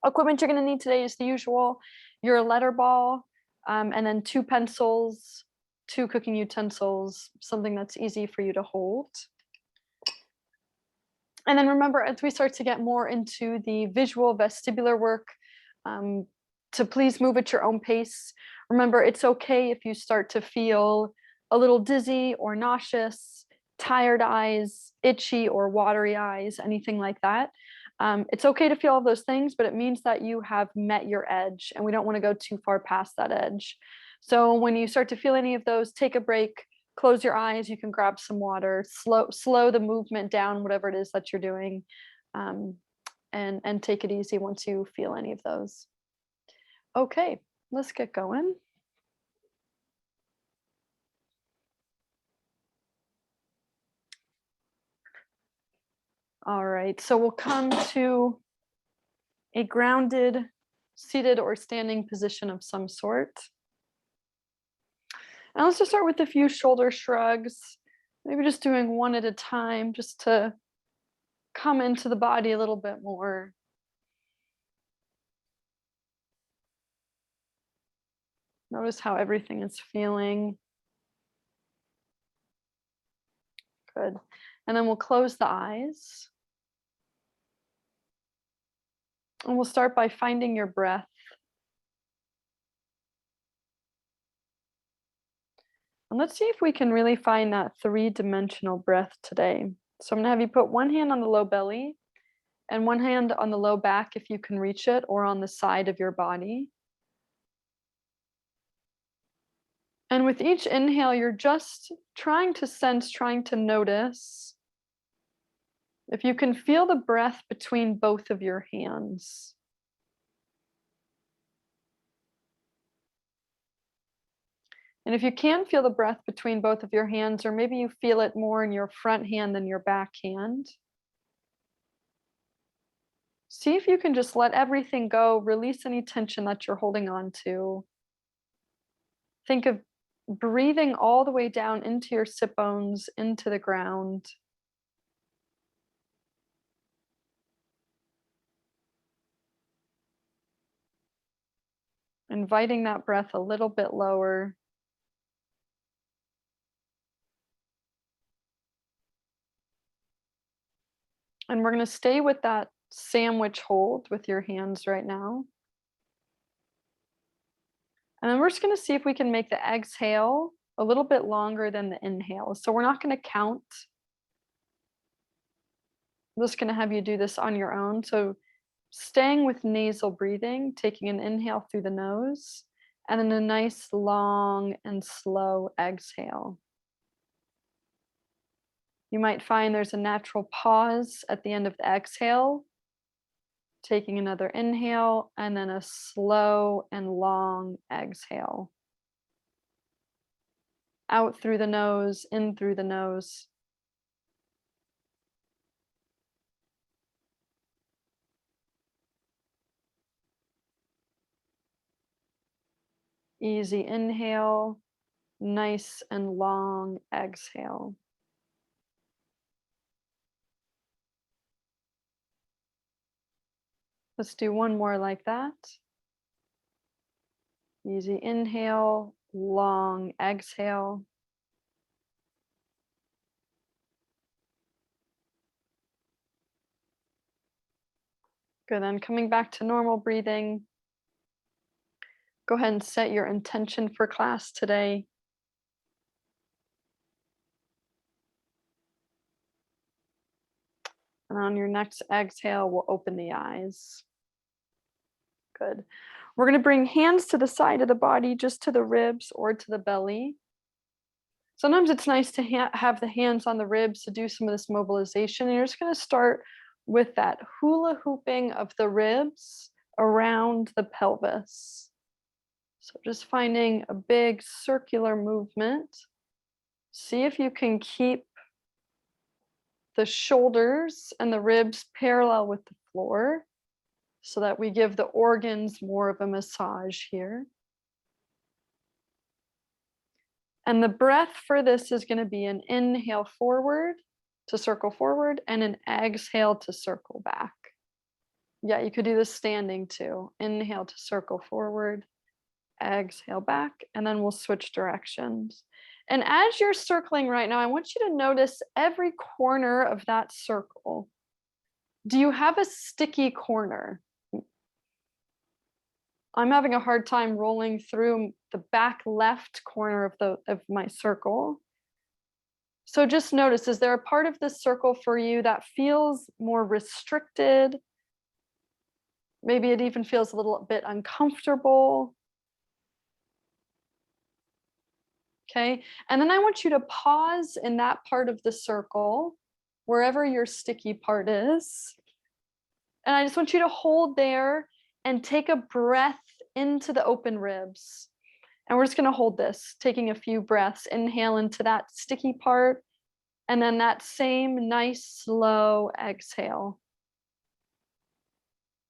Equipment you're going to need today is the usual, your letter ball, and then 2 pencils, 2 cooking utensils, something that's easy for you to hold. And then remember, as we start to get more into the visual vestibular work, to please move at your own pace. Remember, it's okay if you start to feel a little dizzy or nauseous, tired eyes, itchy or watery eyes, anything like that. It's okay to feel all those things, but it means that you have met your edge, and we don't want to go too far past that edge. So when you start to feel any of those, take a break, close your eyes, you can grab some water, slow the movement down, whatever it is that you're doing, and take it easy once you feel any of those. Okay, let's get going. All right, so we'll come to a grounded, seated or standing position of some sort. And let's just start with a few shoulder shrugs, maybe just doing one at a time, just to come into the body a little bit more. Notice how everything is feeling. Good. And then we'll close the eyes. And we'll start by finding your breath. And let's see if we can really find that 3-dimensional breath today. So I'm going to have you put one hand on the low belly and one hand on the low back if you can reach it, or on the side of your body. And with each inhale, you're just trying to sense, trying to notice if you can feel the breath between both of your hands. And if you can feel the breath between both of your hands, or maybe you feel it more in your front hand than your back hand, see if you can just let everything go, release any tension that you're holding on to. Think of breathing all the way down into your sit bones, into the ground. Inviting that breath a little bit lower. And we're going to stay with that sandwich hold with your hands right now. And then we're just going to see if we can make the exhale a little bit longer than the inhale. So we're not going to count. I'm just going to have you do this on your own. So staying with nasal breathing, taking an inhale through the nose, and then a nice long and slow exhale. You might find there's a natural pause at the end of the exhale, taking another inhale, and then a slow and long exhale. Out through the nose, in through the nose. Easy inhale, nice and long exhale. Let's do one more like that. Easy inhale, long exhale. Good, then coming back to normal breathing. Go ahead and set your intention for class today. And on your next exhale, we'll open the eyes. Good. We're going to bring hands to the side of the body, just to the ribs or to the belly. Sometimes it's nice to have the hands on the ribs to do some of this mobilization. And you're just going to start with that hula hooping of the ribs around the pelvis. So just finding a big circular movement. See if you can keep the shoulders and the ribs parallel with the floor, so that we give the organs more of a massage here. And the breath for this is going to be an inhale forward to circle forward and an exhale to circle back. Yeah, you could do this standing too. Inhale to circle forward, exhale back, and then we'll switch directions. And as you're circling right now, I want you to notice every corner of that circle. Do you have a sticky corner? I'm having a hard time rolling through the back left corner of my circle. So just notice, is there a part of this circle for you that feels more restricted? Maybe it even feels a little bit uncomfortable. Okay. And then I want you to pause in that part of the circle, wherever your sticky part is. And I just want you to hold there and take a breath into the open ribs. And we're just going to hold this, taking a few breaths. Inhale into that sticky part. And then that same nice, slow exhale.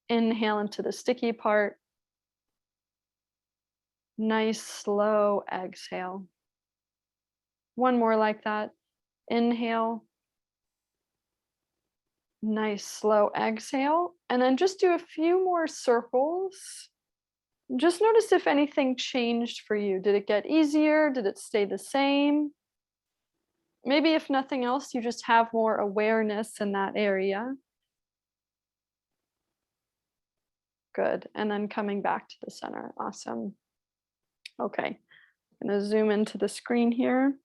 Inhale into the sticky part. Nice, slow exhale. One more like that. Inhale. Nice, slow exhale. And then just do a few more circles. Just notice if anything changed for you. Did it get easier? Did it stay the same? Maybe if nothing else, you just have more awareness in that area. Good. And then coming back to the center. Awesome. Okay. I'm going to zoom into the screen here.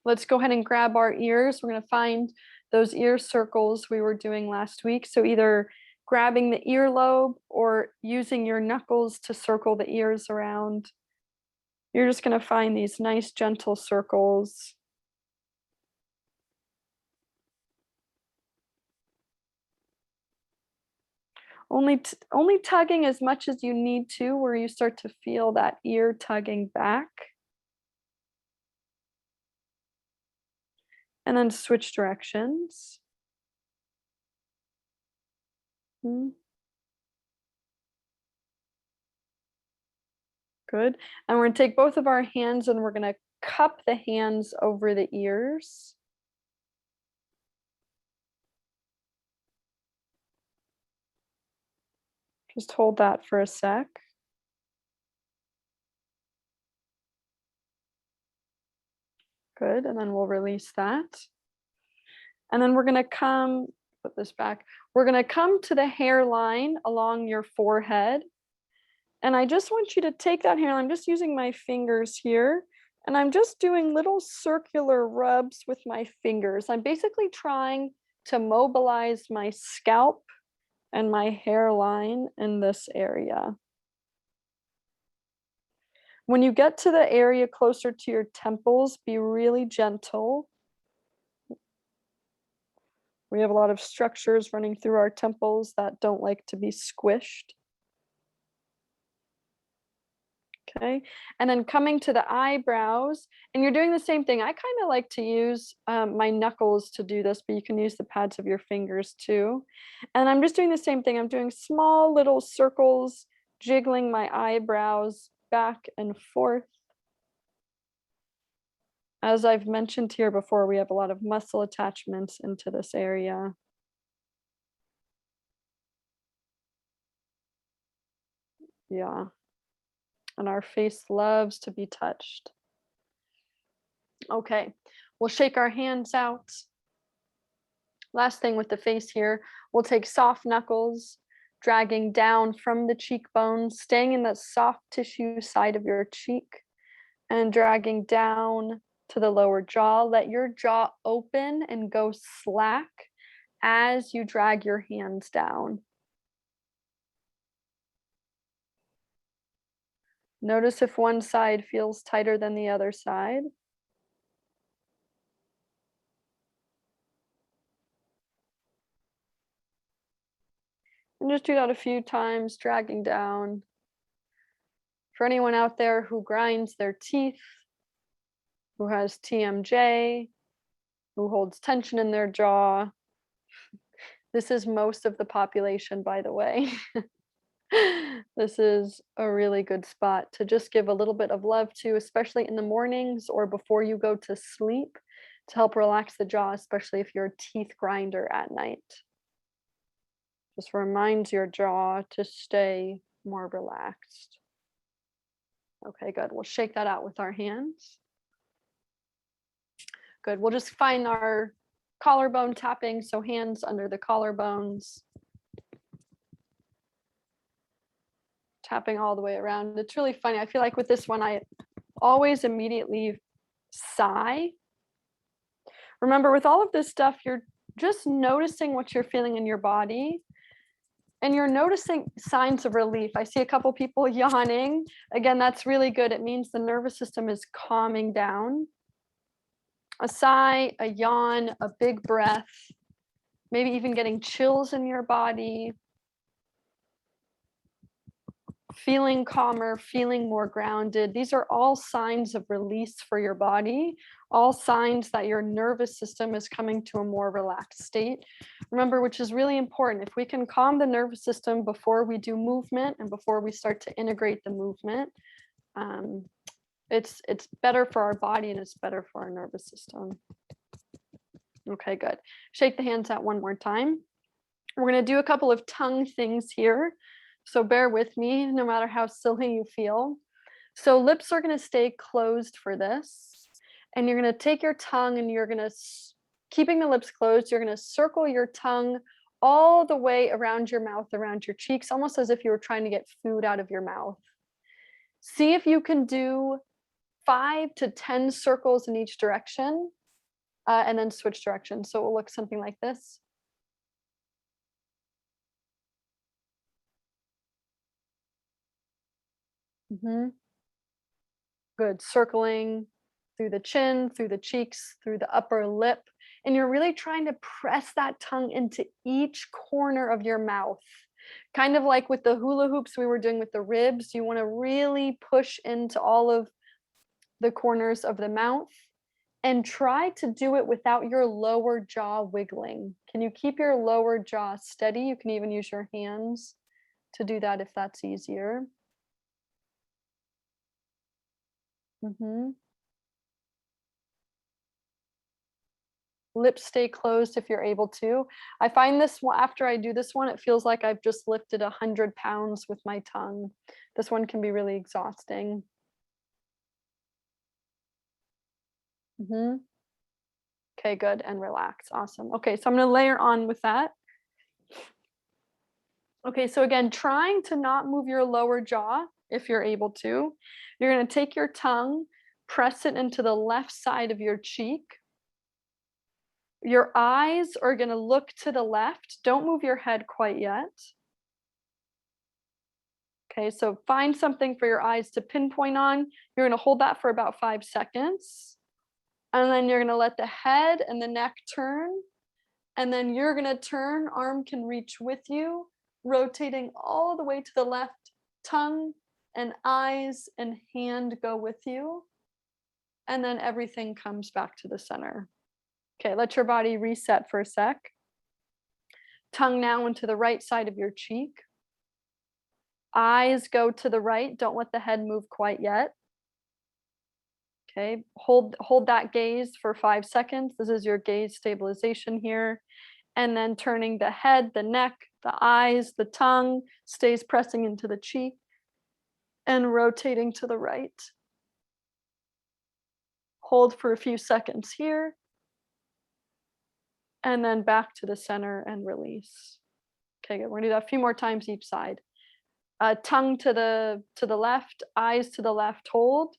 Let's go ahead and grab our ears. We're going to find those ear circles we were doing last week. So either grabbing the earlobe or using your knuckles to circle the ears around. You're just going to find these nice gentle circles. Only tugging as much as you need to, where you start to feel that ear tugging back. And then switch directions. Good. And we're going to take both of our hands and we're going to cup the hands over the ears. Just hold that for a sec. Good. And then we'll release that. And then we're going to put this back. We're going to come to the hairline along your forehead. And I just want you to take that hairline. I'm just using my fingers here. And I'm just doing little circular rubs with my fingers. I'm basically trying to mobilize my scalp and my hairline in this area. When you get to the area closer to your temples, be really gentle. We have a lot of structures running through our temples that don't like to be squished. Okay, and then coming to the eyebrows, and you're doing the same thing. I kind of like to use my knuckles to do this, but you can use the pads of your fingers too. And I'm just doing the same thing. I'm doing small little circles, jiggling my eyebrows back and forth. As I've mentioned here before, we have a lot of muscle attachments into this area. Yeah. And our face loves to be touched. Okay, we'll shake our hands out. Last thing with the face here, we'll take soft knuckles, dragging down from the cheekbones, staying in the soft tissue side of your cheek, and dragging down to the lower jaw. Let your jaw open and go slack as you drag your hands down. Notice if one side feels tighter than the other side. And just do that a few times, dragging down. For anyone out there who grinds their teeth, who has TMJ, who holds tension in their jaw, this is most of the population, by the way. This is a really good spot to just give a little bit of love to, especially in the mornings or before you go to sleep, to help relax the jaw, especially if you're a teeth grinder at night. Just reminds your jaw to stay more relaxed. Okay, good. We'll shake that out with our hands. Good. We'll just find our collarbone tapping, so hands under the collarbones. Tapping all the way around. It's really funny. I feel like with this one, I always immediately sigh. Remember, with all of this stuff, you're just noticing what you're feeling in your body. And you're noticing signs of relief. I see a couple people yawning. Again, that's really good. It means the nervous system is calming down. A sigh, a yawn, a big breath, maybe even getting chills in your body. Feeling calmer, feeling more grounded. These are all signs of release for your body, all signs that your nervous system is coming to a more relaxed state. Remember, which is really important, if we can calm the nervous system before we do movement and before we start to integrate the movement, it's better for our body and it's better for our nervous system. Okay, good. Shake the hands out one more time. We're going to do a couple of tongue things here. So bear with me, no matter how silly you feel. So lips are going to stay closed for this. And you're going to take your tongue and you're going to, keeping the lips closed, you're going to circle your tongue all the way around your mouth, around your cheeks, almost as if you were trying to get food out of your mouth. See if you can do 5 to 10 circles in each direction, and then switch directions. So it will look something like this. Good. Circling through the chin, through the cheeks, through the upper lip. And you're really trying to press that tongue into each corner of your mouth. Kind of like with the hula hoops we were doing with the ribs. You want to really push into all of the corners of the mouth and try to do it without your lower jaw wiggling. Can you keep your lower jaw steady? You can even use your hands to do that if that's easier. Lips stay closed if you're able to. I find this one, after I do this one, it feels like I've just lifted 100 pounds with my tongue. This one can be really exhausting. Okay, good, and relax. Awesome. Okay, so I'm going to layer on with that. Okay, so again, trying to not move your lower jaw if you're able to. You're going to take your tongue, press it into the left side of your cheek. Your eyes are going to look to the left. Don't move your head quite yet. Okay, so find something for your eyes to pinpoint on. You're going to hold that for about 5 seconds. And then you're going to let the head and the neck turn. And then you're going to turn, arm can reach with you, rotating all the way to the left. Tongue and eyes and hand go with you. And then everything comes back to the center. Okay, let your body reset for a sec. Tongue now into the right side of your cheek. Eyes go to the right. Don't let the head move quite yet. Okay, hold that gaze for 5 seconds. This is your gaze stabilization here. And then turning the head, the neck, the eyes, the tongue stays pressing into the cheek and rotating to the right. Hold for a few seconds here. And then back to the center and release. Okay, good. We're gonna do that a few more times each side. Tongue to the left, eyes to the left, hold.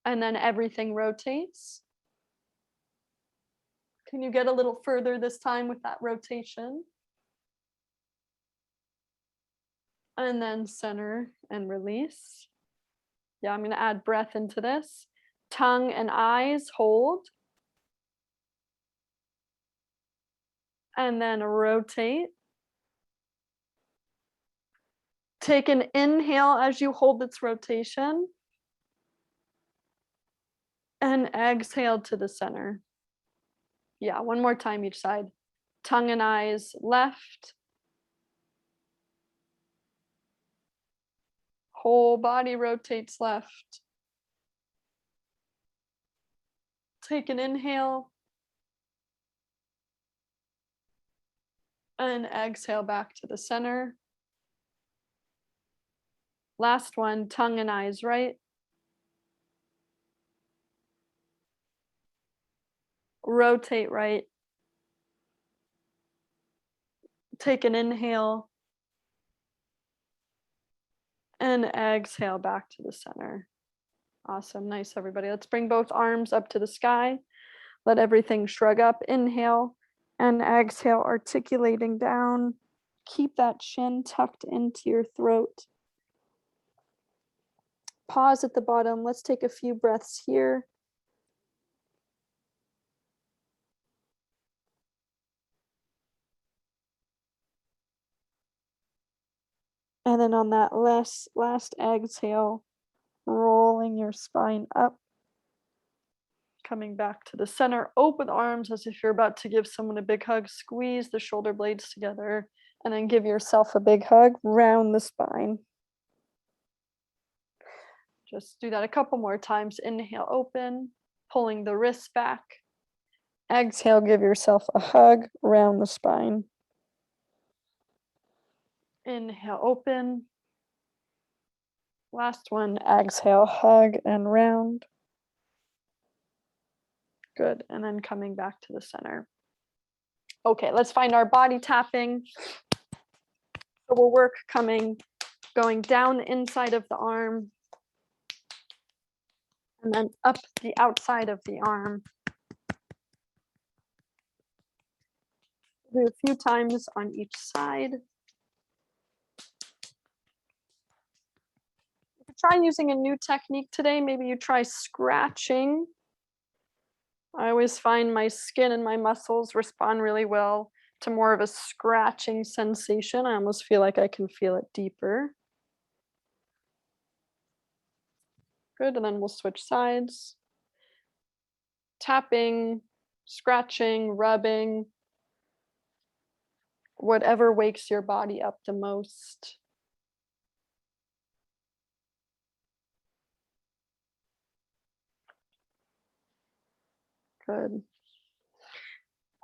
And then everything rotates. Can you get a little further this time with that rotation? And then center and release. Yeah, I'm gonna add breath into this. Tongue and eyes, hold. And then rotate. Take an inhale as you hold this rotation. And exhale to the center. Yeah, one more time each side. Tongue and eyes, left. Whole body rotates left. Take an inhale. And exhale back to the center. Last one, tongue and eyes right. Rotate right. Take an inhale. And exhale back to the center. Awesome. Nice, everybody. Let's bring both arms up to the sky. Let everything shrug up. Inhale and exhale, articulating down. Keep that chin tucked into your throat. Pause at the bottom. Let's take a few breaths here. And then on that last exhale, rolling your spine up. Coming back to the center, open arms as if you're about to give someone a big hug. Squeeze the shoulder blades together and then give yourself a big hug. Round the spine. Just do that a couple more times. Inhale, open, pulling the wrists back. Exhale, give yourself a hug. Round the spine. Inhale, open. Last one, exhale, hug and round. Good, and then coming back to the center. Okay, let's find our body tapping. So we'll work going down the inside of the arm and then up the outside of the arm. Do a few times on each side. If you try using a new technique today, maybe you try scratching. I always find my skin and my muscles respond really well to more of a scratching sensation. I almost feel like I can feel it deeper. Good, and then we'll switch sides. Tapping, scratching, rubbing, whatever wakes your body up the most. Good.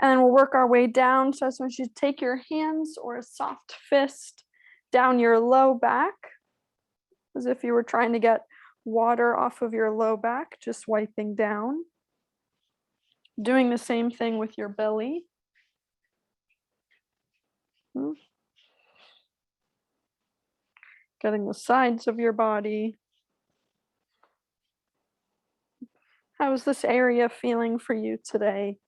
And we'll work our way down. So I just want you to take your hands or a soft fist down your low back, as if you were trying to get water off of your low back, just wiping down. Doing the same thing with your belly. Getting the sides of your body. How is this area feeling for you today?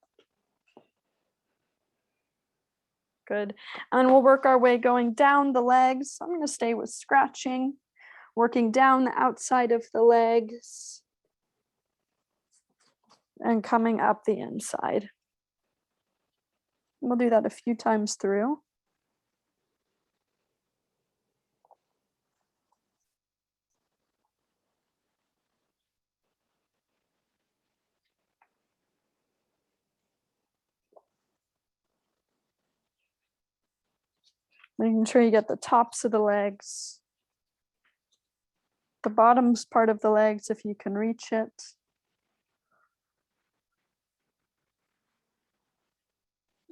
Good. And we'll work our way going down the legs. I'm going to stay with scratching, working down the outside of the legs and coming up the inside. We'll do that a few times through. Making sure you get the tops of the legs, the bottoms part of the legs if you can reach it.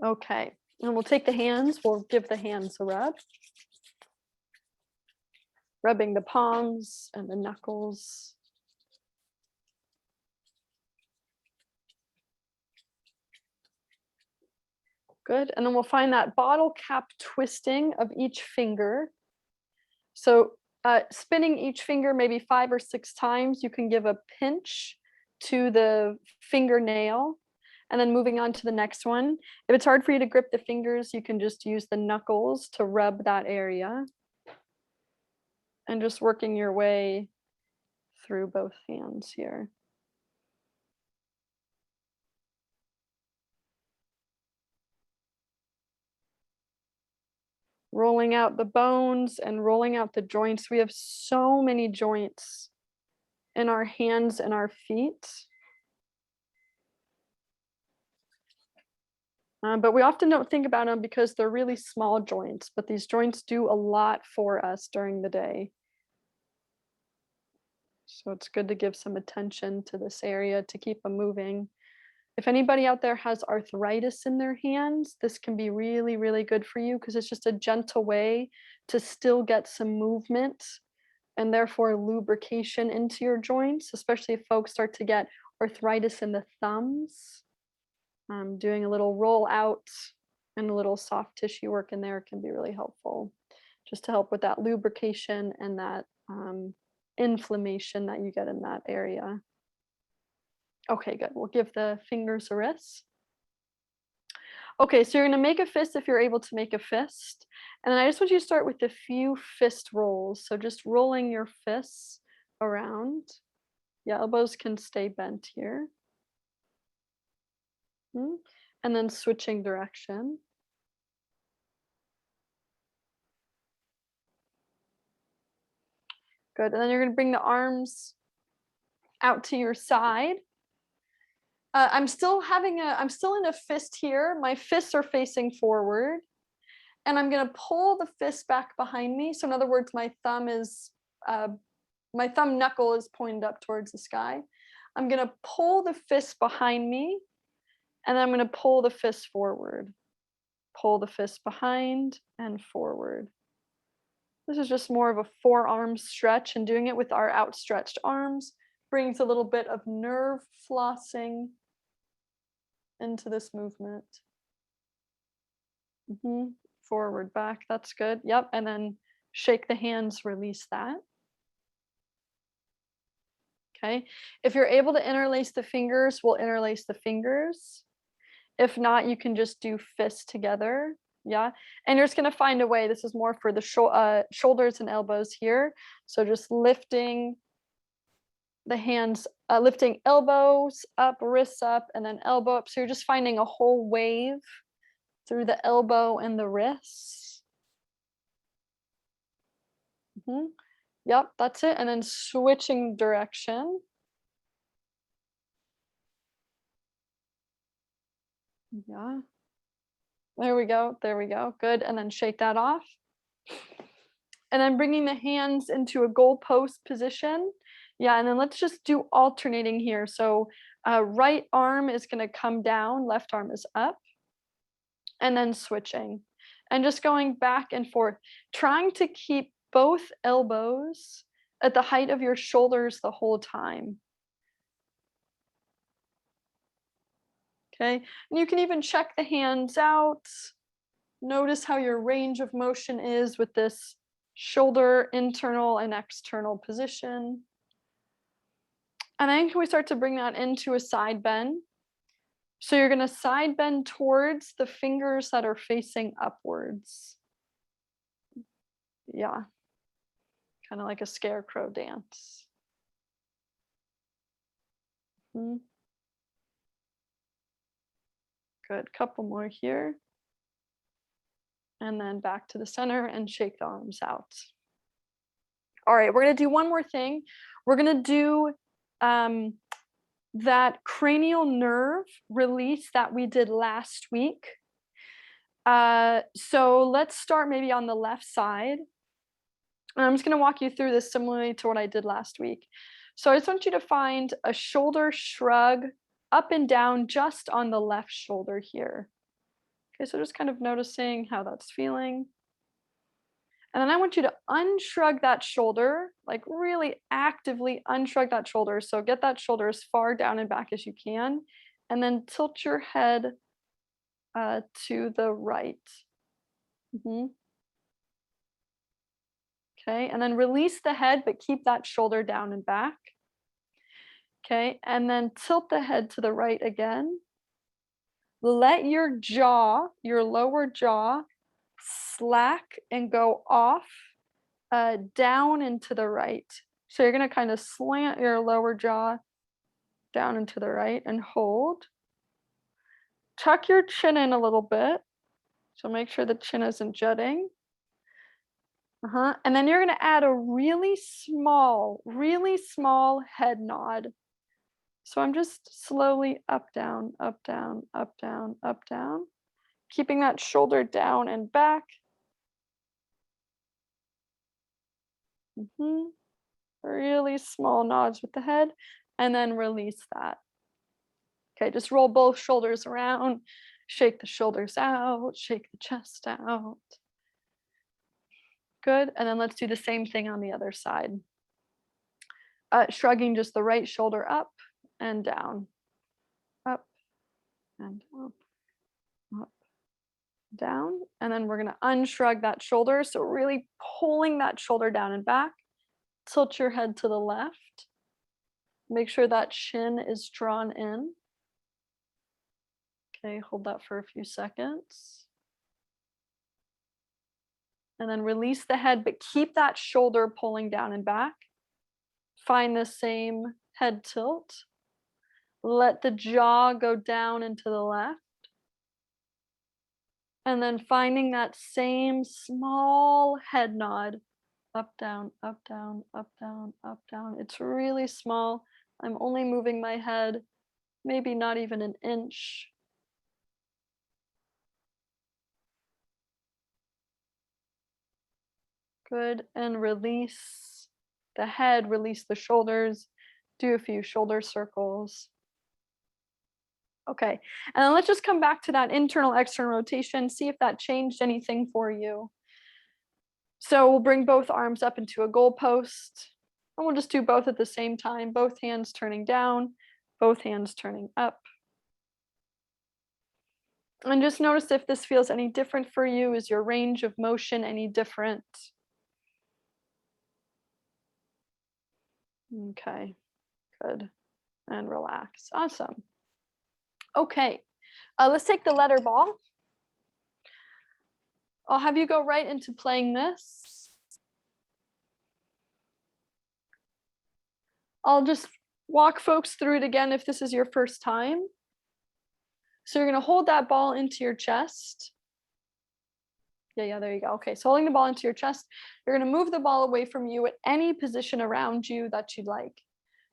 Okay, and we'll take the hands, we'll give the hands a rub. Rubbing the palms and the knuckles. Good, and then we'll find that bottle cap twisting of each finger. So spinning each finger maybe 5 or 6 times, you can give a pinch to the fingernail and then moving on to the next one. If it's hard for you to grip the fingers, you can just use the knuckles to rub that area. And just working your way through both hands here. Rolling out the bones and rolling out the joints. We have so many joints in our hands and our feet. But we often don't think about them because they're really small joints, but these joints do a lot for us during the day. So it's good to give some attention to this area to keep them moving. If anybody out there has arthritis in their hands, this can be really, really good for you because it's just a gentle way to still get some movement and therefore lubrication into your joints, especially if folks start to get arthritis in the thumbs. Doing a little roll out and a little soft tissue work in there can be really helpful, just to help with that lubrication and that inflammation that you get in that area. Okay, good. We'll give the fingers a rest. Okay, so you're going to make a fist if you're able to make a fist. And then I just want you to start with a few fist rolls. So just rolling your fists around. Yeah, elbows can stay bent here. And then switching direction. Good. And then you're going to bring the arms out to your side. I'm still in a fist here. My fists are facing forward. And I'm going to pull the fist back behind me. So in other words, my thumb knuckle is pointed up towards the sky. I'm going to pull the fist behind me, and then I'm going to pull the fist forward. Pull the fist behind and forward. This is just more of a forearm stretch, and doing it with our outstretched arms brings a little bit of nerve flossing into this movement. Forward, back, that's good. Yep, and then shake the hands, release that. Okay, if you're able to interlace the fingers, we'll interlace the fingers. If not, you can just do fists together. Yeah, and you're just gonna find a way. This is more for the shoulders and elbows here. So just lifting the hands, lifting elbows up, wrists up, and then elbow up. So you're just finding a whole wave through the elbow and the wrists. Yep, that's it. And then switching direction. Yeah. There we go. There we go. Good. And then shake that off. And then bringing the hands into a goalpost position. Yeah. And then let's just do alternating here. So right arm is going to come down, left arm is up. And then switching. And just going back and forth, trying to keep both elbows at the height of your shoulders the whole time. Okay, and you can even check the hands out. Notice how your range of motion is with this shoulder internal and external position. And then can we start to bring that into a side bend? So you're going to side bend towards the fingers that are facing upwards. Yeah, kind of like a scarecrow dance. Good, couple more here. And then back to the center and shake the arms out. All right, we're gonna do one more thing. We're gonna do that cranial nerve release that we did last week. So let's start maybe on the left side. And I'm just gonna walk you through this similarly to what I did last week. So I just want you to find a shoulder shrug up and down just on the left shoulder here. Okay, so just kind of noticing how that's feeling. And then I want you to unshrug that shoulder, like really actively unshrug that shoulder. So get that shoulder as far down and back as you can, and then tilt your head to the right. Okay, and then release the head, but keep that shoulder down and back. Okay, and then tilt the head to the right again. Let your jaw, your lower jaw, slack and go off down and to the right. So you're going to kind of slant your lower jaw down and to the right and hold. Tuck your chin in a little bit. So make sure the chin isn't jutting. And then you're going to add a really small head nod. So I'm just slowly up, down, up, down, up, down, up, down. Keeping that shoulder down and back. Really small nods with the head, and then release that. Okay, just roll both shoulders around, shake the shoulders out, shake the chest out. Good, and then let's do the same thing on the other side. Shrugging just the right shoulder up and down, up and up, down. And then we're gonna unshrug that shoulder. So really pulling that shoulder down and back. Tilt your head to the left. Make sure that shin is drawn in. Okay, hold that for a few seconds. And then release the head, but keep that shoulder pulling down and back. Find the same head tilt. Let the jaw go down and to the left. And then finding that same small head nod. Up, down, up, down, up, down, up, down. It's really small. I'm only moving my head, maybe not even an inch. Good, and release the head, release the shoulders, do a few shoulder circles. Okay, and then let's just come back to that internal external rotation, see if that changed anything for you. So we'll bring both arms up into a goalpost, and we'll just do both at the same time, both hands turning down, both hands turning up. And just notice if this feels any different for you. Is your range of motion any different? Okay, good. And relax. Awesome. Okay, let's take the letter ball. I'll have you go right into playing this. I'll just walk folks through it again if this is your first time. So you're going to hold that ball into your chest. Yeah, there you go. Okay, so holding the ball into your chest, you're going to move the ball away from you at any position around you that you'd like.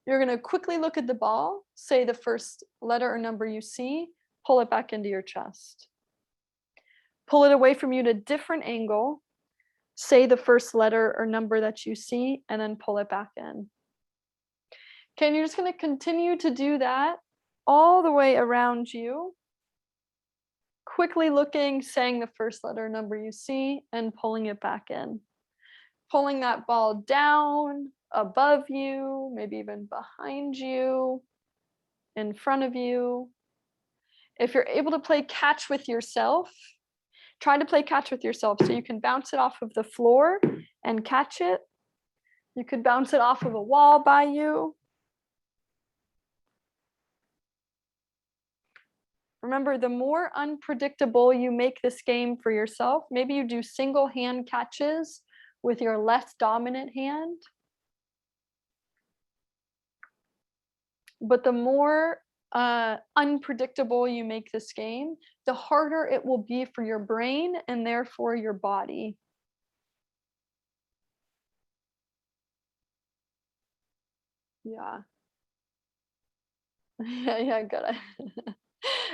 You're going to quickly look at the ball, say the first letter or number you see, pull it back into your chest. Pull it away from you at a different angle, say the first letter or number that you see, and then pull it back in. Okay, and you're just going to continue to do that all the way around you. Quickly looking, saying the first letter or number you see, and pulling it back in. Pulling that ball down, above you, maybe even behind you, in front of you. If you're able to play catch with yourself, try to play catch with yourself so you can bounce it off of the floor and catch it. You could bounce it off of a wall by you. Remember, the more unpredictable you make this game for yourself, maybe you do single hand catches with your less dominant hand. But the more unpredictable you make this game, the harder it will be for your brain and therefore your body. Yeah. Yeah, good.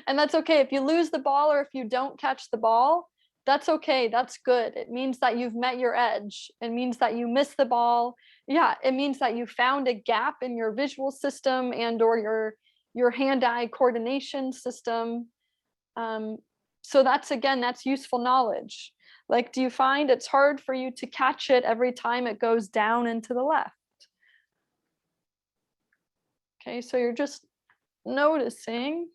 And that's okay. If you lose the ball or if you don't catch the ball, that's okay. That's good. It means that you've met your edge. It means that you missed the ball. Yeah, it means that you found a gap in your visual system and or your hand-eye coordination system. So that's, again, that's useful knowledge. Like, do you find it's hard for you to catch it every time it goes down and to the left? Okay, so you're just noticing.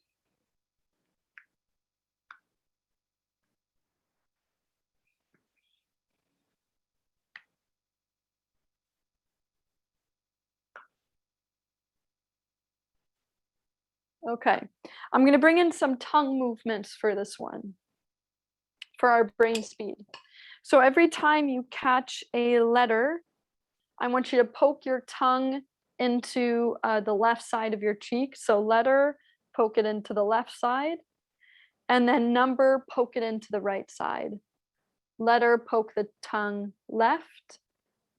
Okay, I'm going to bring in some tongue movements for this one, for our brain speed. So every time you catch a letter, I want you to poke your tongue into the left side of your cheek. So letter, poke it into the left side, and then number, poke it into the right side. Letter, poke the tongue left,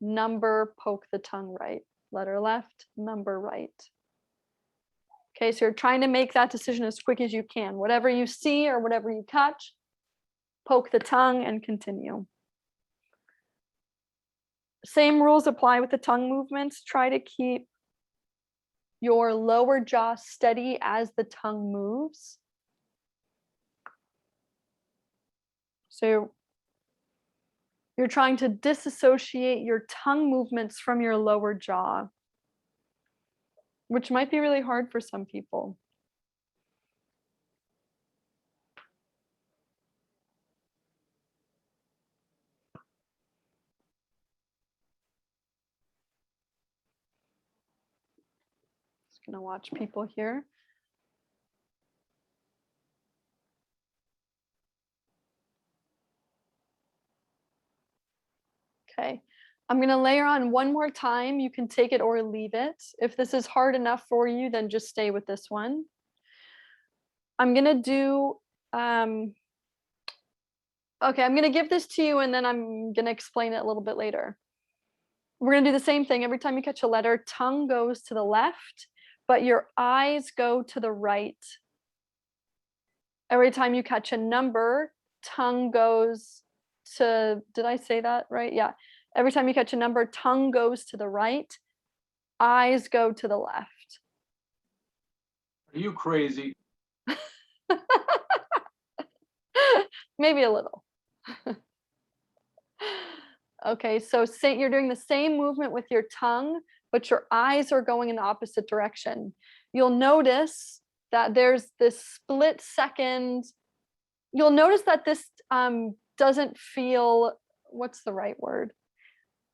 number, poke the tongue right. Letter left, number right. Okay, so you're trying to make that decision as quick as you can. Whatever you see or whatever you catch, poke the tongue and continue. Same rules apply with the tongue movements. Try to keep your lower jaw steady as the tongue moves. So you're trying to disassociate your tongue movements from your lower jaw, which might be really hard for some people. Just gonna watch people here. Okay, I'm gonna layer on one more time. You can take it or leave it. If this is hard enough for you, then just stay with this one. I'm gonna do, okay, I'm gonna give this to you and then I'm gonna explain it a little bit later. We're gonna do the same thing. Every time you catch a letter, tongue goes to the left, but your eyes go to the right. Every time you catch a number, tongue goes to, did I say that right? Yeah. Every time you catch a number, tongue goes to the right, eyes go to the left. Are you crazy? Maybe a little. Okay, so you're doing the same movement with your tongue, but your eyes are going in the opposite direction. You'll notice that there's this split second. You'll notice that this doesn't feel, what's the right word?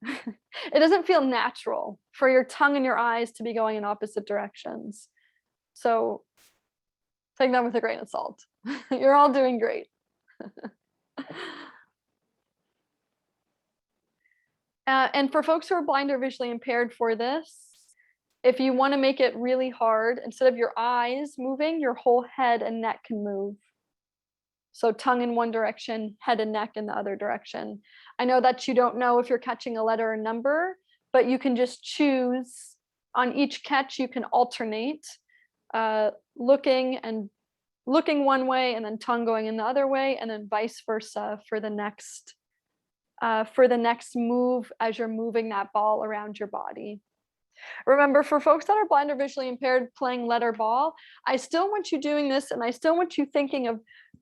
It doesn't feel natural for your tongue and your eyes to be going in opposite directions. So take that with a grain of salt. You're all doing great. And for folks who are blind or visually impaired for this, if you want to make it really hard, instead of your eyes moving, your whole head and neck can move. So tongue in one direction, head and neck in the other direction. I know that you don't know if you're catching a letter or number, but you can just choose. On each catch, you can alternate looking one way and then tongue going in the other way, and then vice versa for the next move as you're moving that ball around your body. Remember, for folks that are blind or visually impaired playing letter ball, I still want you doing this, and I still want you thinking of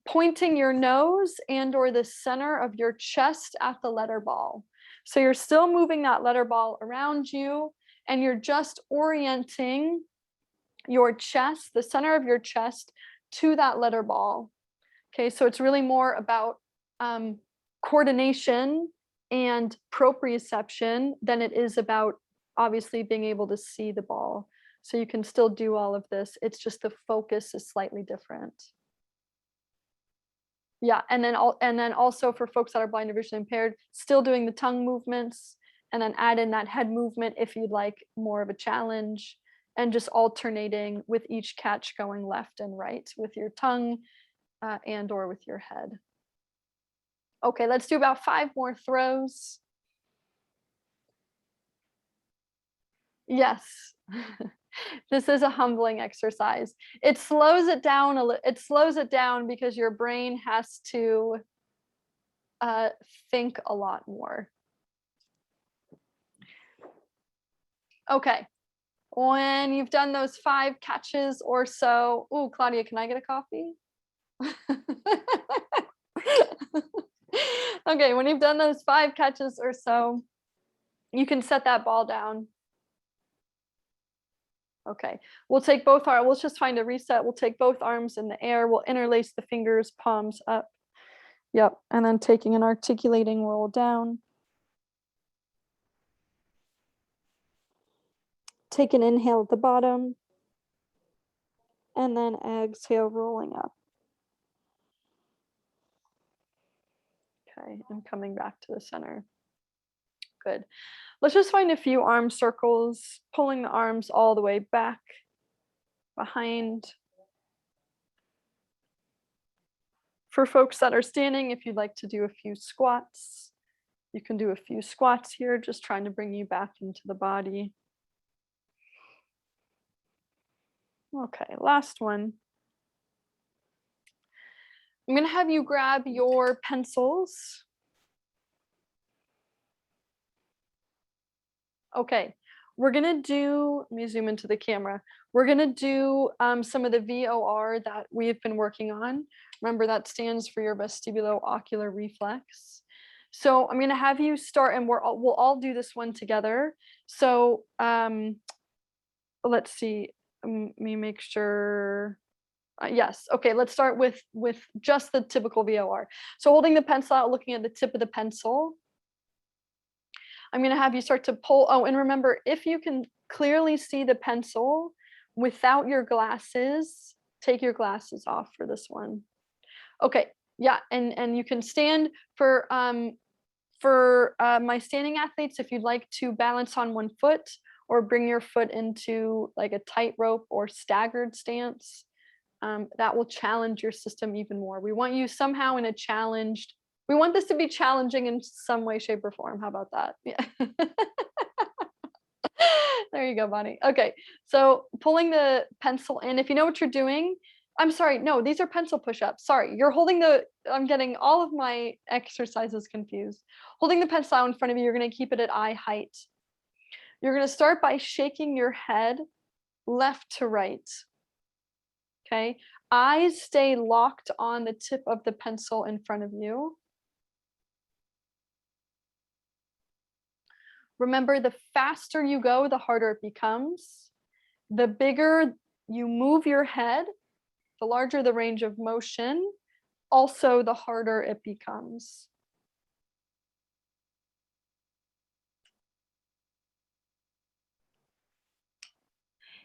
pointing your nose and or the center of your chest at the letter ball. So you're still moving that letter ball around you, and you're just orienting your chest, the center of your chest, to that letter ball. Okay, so it's really more about coordination and proprioception than it is about obviously being able to see the ball. So you can still do all of this. It's just the focus is slightly different. Yeah, and then also for folks that are blind or visually impaired, still doing the tongue movements, and then add in that head movement if you'd like more of a challenge, and just alternating with each catch going left and right with your tongue and or with your head. Okay, let's do about 5 more throws. Yes. This is a humbling exercise. It slows it down it slows it down because your brain has to think a lot more. Okay. When you've done those 5 catches or so, ooh, Claudia, can I get a coffee? Okay, when you've done those 5 catches or so, you can set that ball down. Okay, we'll take both arms, we'll just find a reset. We'll take both arms in the air, we'll interlace the fingers, palms up. Yep, and then taking an articulating roll down. Take an inhale at the bottom, and then exhale, rolling up. Okay, I'm coming back to the center. Good. Let's just find a few arm circles, pulling the arms all the way back, behind. For folks that are standing, if you'd like to do a few squats, you can do a few squats here, just trying to bring you back into the body. Okay, last one. I'm going to have you grab your pencils. Okay, we're gonna do, let me zoom into the camera. We're gonna do some of the VOR that we've been working on. Remember that stands for your vestibulo-ocular reflex. So I'm gonna have you start, and we'll all do this one together. So let's see. Let me make sure. Yes. Okay. Let's start with just the typical VOR. So holding the pencil out, looking at the tip of the pencil. I'm going to have you start to pull. Oh, and remember, if you can clearly see the pencil without your glasses, take your glasses off for this one. Okay. Yeah. And you can stand for my standing athletes, if you'd like to balance on one foot or bring your foot into like a tightrope or staggered stance, that will challenge your system even more. We want you somehow in a challenged, we want this to be challenging in some way, shape, or form. How about that? Yeah. There you go, Bonnie. Okay, so pulling the pencil in, if you know what you're doing, I'm sorry, no, these are pencil push-ups. Sorry, you're holding I'm getting all of my exercises confused. Holding the pencil out in front of you, you're gonna keep it at eye height. You're gonna start by shaking your head left to right. Okay, eyes stay locked on the tip of the pencil in front of you. Remember, the faster you go, the harder it becomes. The bigger you move your head, the larger the range of motion, also the harder it becomes.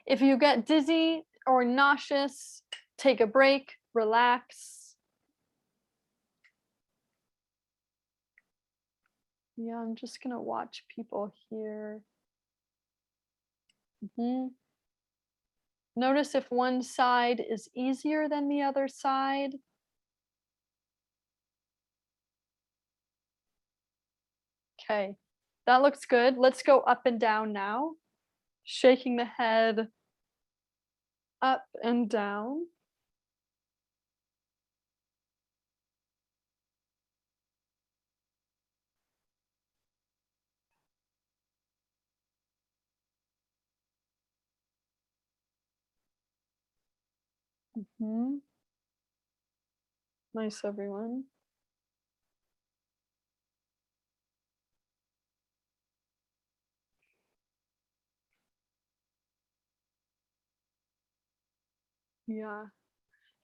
If you get dizzy or nauseous, take a break, relax. Yeah, I'm just gonna watch people here. Notice if one side is easier than the other side. Okay, that looks good. Let's go up and down now. Shaking the head up and down. Nice, everyone. Yeah.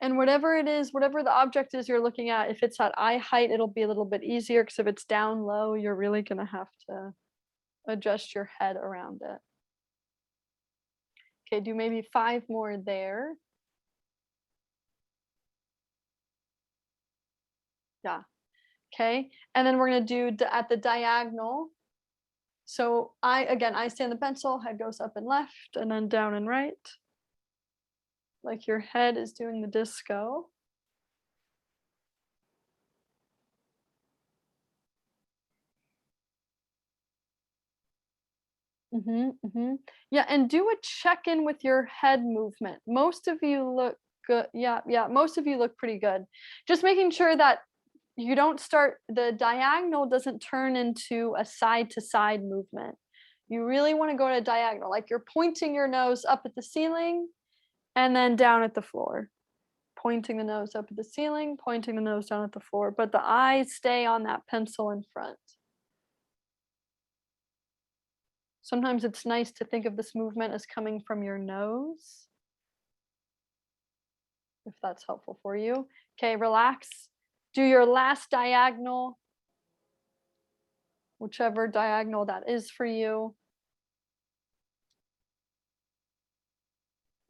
And whatever it is, whatever the object is you're looking at, if it's at eye height, it'll be a little bit easier, because if it's down low, you're really going to have to adjust your head around it. Okay, do maybe 5 more there. Yeah. Okay. And then we're going to do at the diagonal. So I stand the pencil, head goes up and left and then down and right. Like your head is doing the disco. Yeah, and do a check-in with your head movement. Most of you look good. Yeah, most of you look pretty good. Just making sure that you don't start, the diagonal doesn't turn into a side to side movement. You really want to go to a diagonal, like you're pointing your nose up at the ceiling and then down at the floor. Pointing the nose up at the ceiling, pointing the nose down at the floor, but the eyes stay on that pencil in front. Sometimes it's nice to think of this movement as coming from your nose, if that's helpful for you. Okay, relax. Do your last diagonal, whichever diagonal that is for you.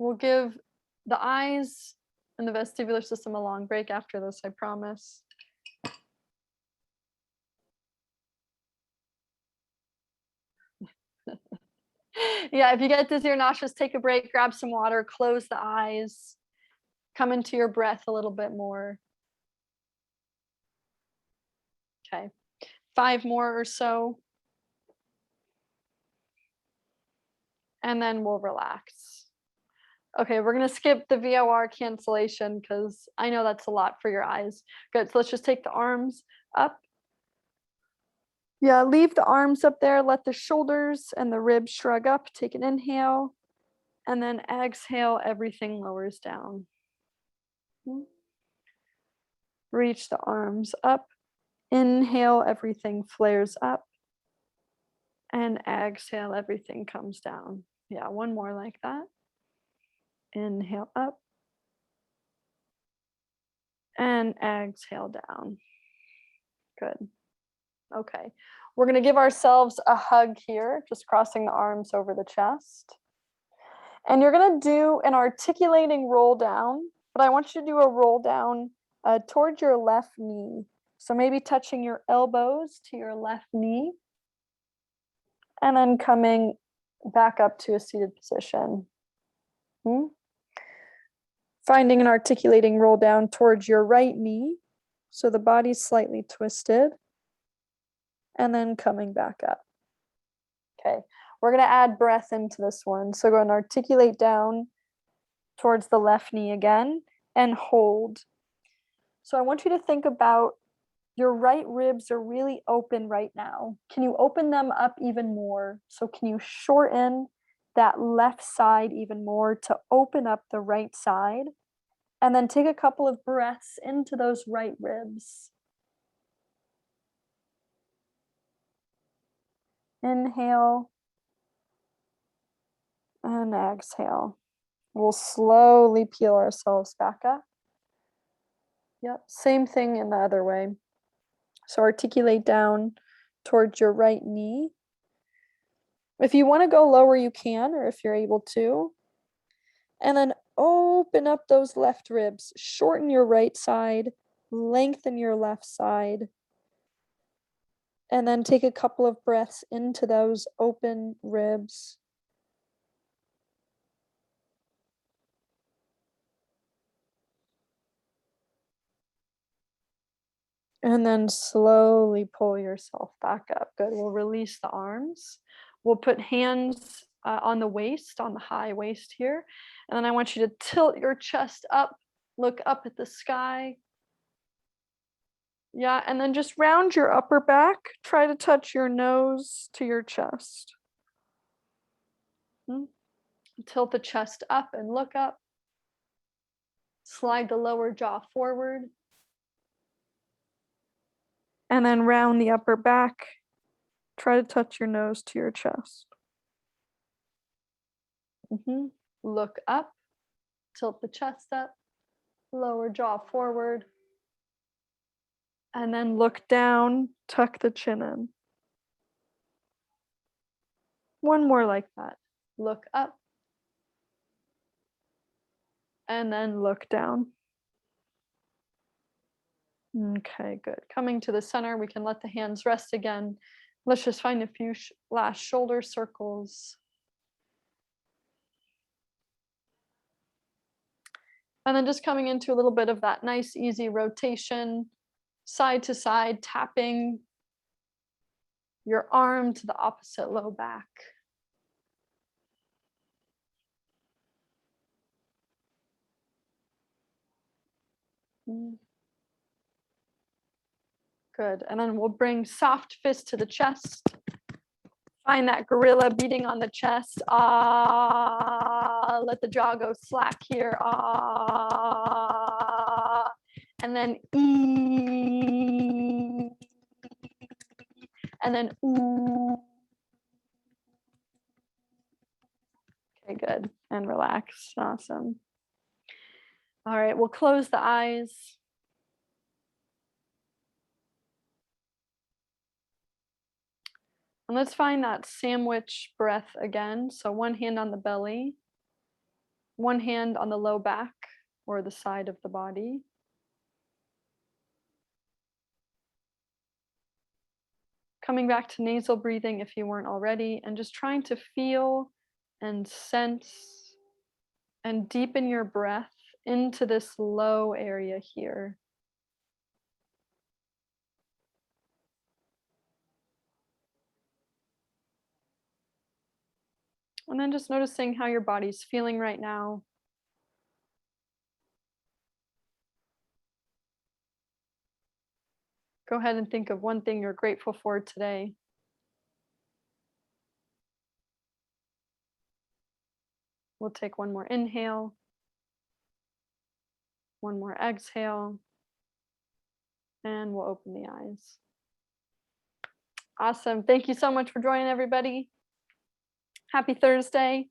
We'll give the eyes and the vestibular system a long break after this, I promise. Yeah, if you get dizzy or nauseous, take a break, grab some water, close the eyes, come into your breath a little bit more. Okay, 5 more or so. And then we'll relax. Okay, we're gonna skip the VOR cancellation because I know that's a lot for your eyes. Good, so let's just take the arms up Yeah, leave the arms up there. Let the shoulders and the ribs shrug up. Take an inhale. And then exhale, everything lowers down. Reach the arms up. Inhale, everything flares up. And exhale, everything comes down. Yeah, one more like that. Inhale up. And exhale down. Good. Okay. We're going to give ourselves a hug here, just crossing the arms over the chest. And you're going to do an articulating roll down, but I want you to do a roll down towards your left knee. So maybe touching your elbows to your left knee. And then coming back up to a seated position. Finding an articulating roll down towards your right knee. So the body's slightly twisted. And then coming back up. Okay, we're going to add breath into this one. So go and articulate down towards the left knee again and hold. So I want you to think about your right ribs are really open right now. Can you open them up even more? So can you shorten that left side even more to open up the right side? And then take a couple of breaths into those right ribs. Inhale and exhale. We'll slowly peel ourselves back up. Yep, same thing in the other way. So articulate down towards your right knee. If you want to go lower, you can, or if you're able to. And then open up those left ribs. Shorten your right side, lengthen your left side. And then take a couple of breaths into those open ribs. And then slowly pull yourself back up. Good. We'll release the arms. We'll put hands on the waist, on the high waist here. And then I want you to tilt your chest up, look up at the sky. Yeah, and then just round your upper back. Try to touch your nose to your chest. Tilt the chest up and look up. Slide the lower jaw forward. And then round the upper back. Try to touch your nose to your chest. Look up. Tilt the chest up. Lower jaw forward. And then look down. Tuck the chin in. One more like that. Look up. And then look down. Okay, good. Coming to the center, we can let the hands rest again. Let's just find a few last shoulder circles. And then just coming into a little bit of that nice, easy rotation, side to side, tapping your arm to the opposite low back. Good. And then we'll bring soft fist to the chest. Find that gorilla beating on the chest. Ah, let the jaw go slack here. Ah, and then e, and then ooh. Okay, good. And relax. Awesome. All right, we'll close the eyes. And let's find that sandwich breath again. So one hand on the belly, one hand on the low back or the side of the body. Coming back to nasal breathing if you weren't already, and just trying to feel and sense and deepen your breath into this low area here. And then just noticing how your body's feeling right now. Go ahead and think of one thing you're grateful for today. We'll take one more inhale, one more exhale, and we'll open the eyes. Awesome. Thank you so much for joining, everybody. Happy Thursday.